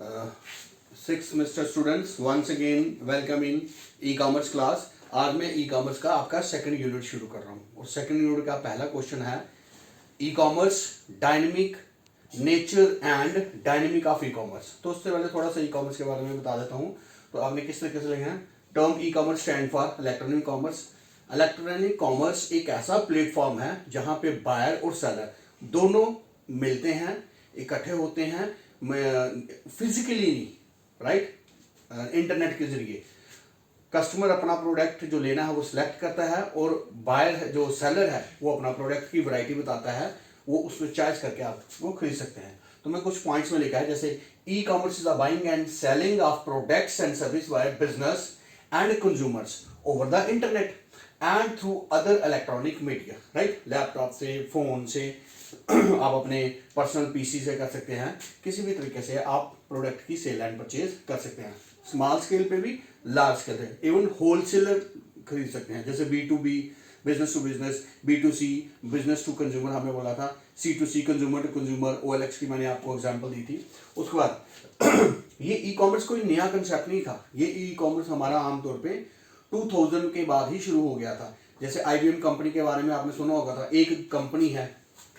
Six semester students, once again welcome in e commerce class. आज मैं e commerce का आपका सेकंड यूनिट शुरू कर रहा हूँ और सेकंड यूनिट का पहला क्वेश्चन है e commerce dynamic nature and dynamic of e commerce. तो उससे पहले थोड़ा सा ई कॉमर्स के बारे में बता देता हूँ। तो आपने किस तरीके से लिखा है, term e commerce stand for electronic commerce. Electronic commerce एक ऐसा प्लेटफॉर्म है जहाँ पे बायर और सेलर दोनों मिलते हैं, इकट्ठे होते हैं, फिजिकली नहीं, राइट, इंटरनेट के जरिए। कस्टमर अपना प्रोडक्ट जो लेना है वो सिलेक्ट करता है और बायर जो सेलर है वो अपना प्रोडक्ट की वैरायटी बताता है, वो उसमें चॉइस करके आप वो खरीद सकते हैं। तो मैं कुछ पॉइंट्स में लिखा है, जैसे e commerce is a buying and selling of products and service by business and consumers over the internet and through other electronic media, right. Laptop से, फोन से, आप अपने पर्सनल पीसी से कर सकते हैं, किसी भी तरीके से आप प्रोडक्ट की सेल एंड परचेज कर सकते हैं। स्मॉल स्केल पे भी, लार्ज स्केल पे, इवन होलसेलर खरीद सकते हैं, जैसे B2B business to business, B2C business to consumer हमने बोला था, C2C consumer to consumer, OLX की मैंने आपको एग्जांपल दी थी। उसके बाद ये ई कॉमर्स कोई नया कंसेप्ट नहीं था, ये ई कॉमर्स हमारा आमतौर पे 2000 के बाद ही शुरू हो गया था। जैसे IBM कंपनी के बारे में आपने सुना होगा था, एक कंपनी है,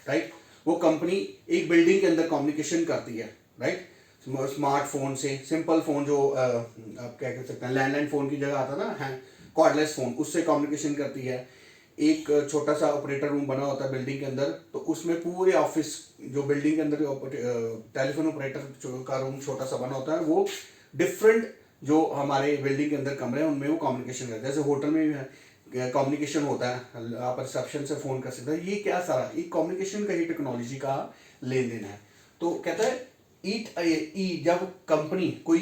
राइट, वो कंपनी एक बिल्डिंग के अंदर कम्युनिकेशन करती है, राइट। स्मार्टफोन से, सिंपल फोन जो आप क्या कह सकते हैं, लैंडलाइन फोन की जगह आता ना है, कॉर्डलेस फोन, उससे कम्युनिकेशन करती है। एक छोटा सा ऑपरेटर रूम बना होता है बिल्डिंग के अंदर, तो उसमें पूरे ऑफिस जो बिल्डिंग के अंदर टेलीफोन ऑपरेटर का रूम छोटा सा बना होता है, वो डिफरेंट जो हमारे बिल्डिंग के अंदर कमरे हैं उनमें वो कम्युनिकेशन करते हैं। जैसे होटल में भी कम्युनिकेशन होता है, आप रिसेप्शन से फोन कर सकते हैं। ये क्या सारा एक कम्युनिकेशन का ही टेक्नोलॉजी का लेन देन है। तो कहता है जब कंपनी कोई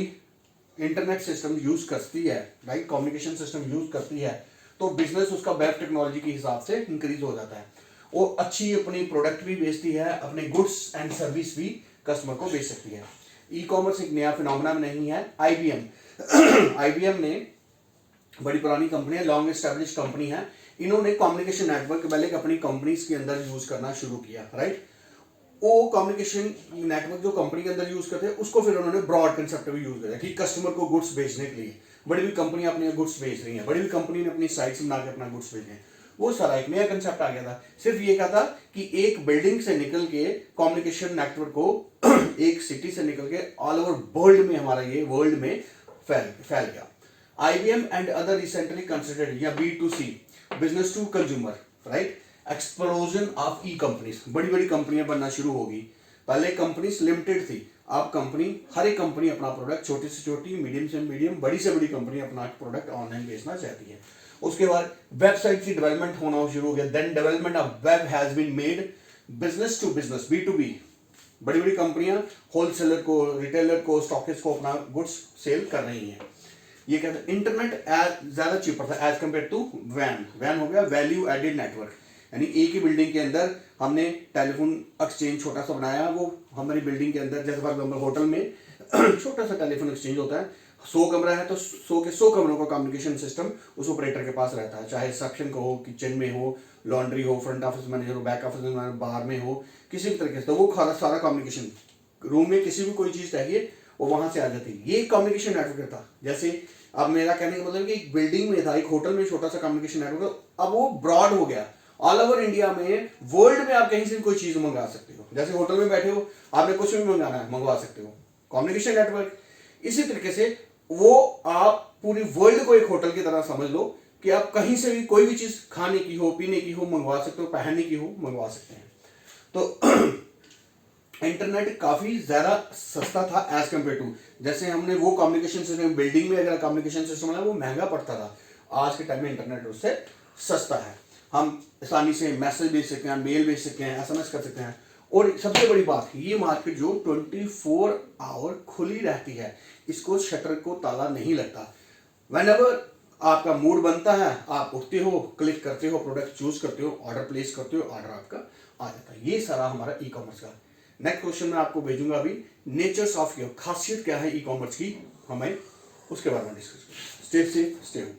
इंटरनेट सिस्टम यूज करती है, राइट, कम्युनिकेशन सिस्टम यूज करती है, तो बिजनेस उसका वेब टेक्नोलॉजी के हिसाब से इंक्रीज हो जाता है। वो अच्छी अपनी प्रोडक्ट भी बेचती है, अपने गुड्स एंड सर्विस भी कस्टमर को बेच सकती है। ई कॉमर्स एक नया फिनोमेना नहीं है। IBM ने बड़ी पुरानी कंपनी है, लॉन्ग एस्टेब्लिश कंपनी है, इन्होंने कम्युनिकेशन नेटवर्क पहले अपनी कंपनीज के अंदर यूज करना शुरू किया, राइट। वो कम्युनिकेशन नेटवर्क जो कंपनी के अंदर यूज करते हैं उसको फिर उन्होंने ब्रॉड कंसेप्ट भी यूज किया कि कस्टमर को गुड्स बेचने के लिए बड़ी भी कंपनी अपने गुड्स बेच रही है, बड़ी भी कंपनी ने अपनी साइट्स बना के अपना गुड्स बेचे हैं, वो सारा एक नया कंसेप्ट आ गया था। सिर्फ ये क्या था कि एक बिल्डिंग से निकल के कम्युनिकेशन नेटवर्क को एक सिटी से निकल के ऑल ओवर वर्ल्ड में, हमारा ये वर्ल्ड में फैल गया। IBM and other recently considered या B2C business to consumer, right, explosion of e companies, बड़ी बड़ी कंपनियां बनना शुरू होगी। पहले कंपनीज लिमिटेड थी, अब कंपनी, हर एक कंपनी अपना प्रोडक्ट, छोटी से छोटी, मीडियम से मीडियम, बड़ी से बड़ी कंपनी अपना प्रोडक्ट ऑनलाइन बेचना चाहती है। उसके बाद वेबसाइट की डेवलपमेंट होना शुरू हो गया। Then development of web has been made business to business, B2B, बड़ी बड़ी कंपनियां होलसेलर को, रिटेलर को, स्टॉकिस्ट को अपना गुड्स सेल कर रही हैं। ये कहते हैं इंटरनेट ज्यादा चीपर था एज कम्पेयर टू वैन हो गया वैल्यू एडेड नेटवर्क, यानी एक ही बिल्डिंग के अंदर हमने टेलीफोन एक्सचेंज छोटा सा बनाया, वो हमारी बिल्डिंग के अंदर, जैसे फॉर एग्जाम्पल होटल में छोटा सा टेलीफोन एक्सचेंज होता है, 100 कमरा है तो 100 के 100 कमरों का कम्युनिकेशन सिस्टम उस ऑपरेटर के पास रहता है, चाहे रिसेप्शन का हो, किचन में हो, लॉन्ड्री हो, फ्रंट ऑफिस मैनेजर हो, बैक ऑफिस मैनेजर, बाहर में हो, किसी भी तरीके से, तो वो सारा कम्युनिकेशन रूम में किसी भी कोई चीज चाहिए वो वहां से आ जाती है। ये कम्युनिकेशन नेटवर्क था। जैसे अब मेरा कहने का मतलब कि एक बिल्डिंग में था, एक होटल में छोटा सा कम्युनिकेशन नेटवर्क, अब वो ब्रॉड हो गया, ऑल ओवर इंडिया में, वर्ल्ड में आप कहीं से कोई चीज मंगा सकते हो। जैसे होटल में बैठे हो, आपने कुछ भी मंगाना है, मंगवा सकते हो, कम्युनिकेशन नेटवर्क। इसी तरीके से वो आप पूरी वर्ल्ड को एक होटल की तरह समझ लो कि आप कहीं से भी कोई भी चीज खाने की हो, पीने की हो, मंगवा सकते हो, पहनने की हो, मंगवा सकते हैं। तो इंटरनेट काफी ज्यादा सस्ता था एज कम्पेयर टू, जैसे हमने वो कम्युनिकेशन सिस्टम, बिल्डिंग में अगर कम्युनिकेशन सिस्टम है वो महंगा पड़ता था, आज के टाइम में इंटरनेट उससे सस्ता है। हम आसानी से मैसेज भेज सकते हैं, मेल भेज सकते हैं, SMS कर सकते हैं। और सबसे बड़ी बात, ये मार्केट जो 24 आवर खुली रहती है, इसको शटर को ताला नहीं लगता। व्हेनेवर आपका मूड बनता है, आप उठते हो, क्लिक करते हो, प्रोडक्ट चूज करते हो, ऑर्डर प्लेस करते हो, ऑर्डर आपका आ जाता है। ये सारा हमारा ई कॉमर्स का। नेक्स्ट क्वेश्चन मैं आपको भेजूंगा अभी, नेचर्स ऑफ योर, खासियत क्या है ई कॉमर्स की, हमें उसके बारे में डिस्कस करें। Stay safe, stay home.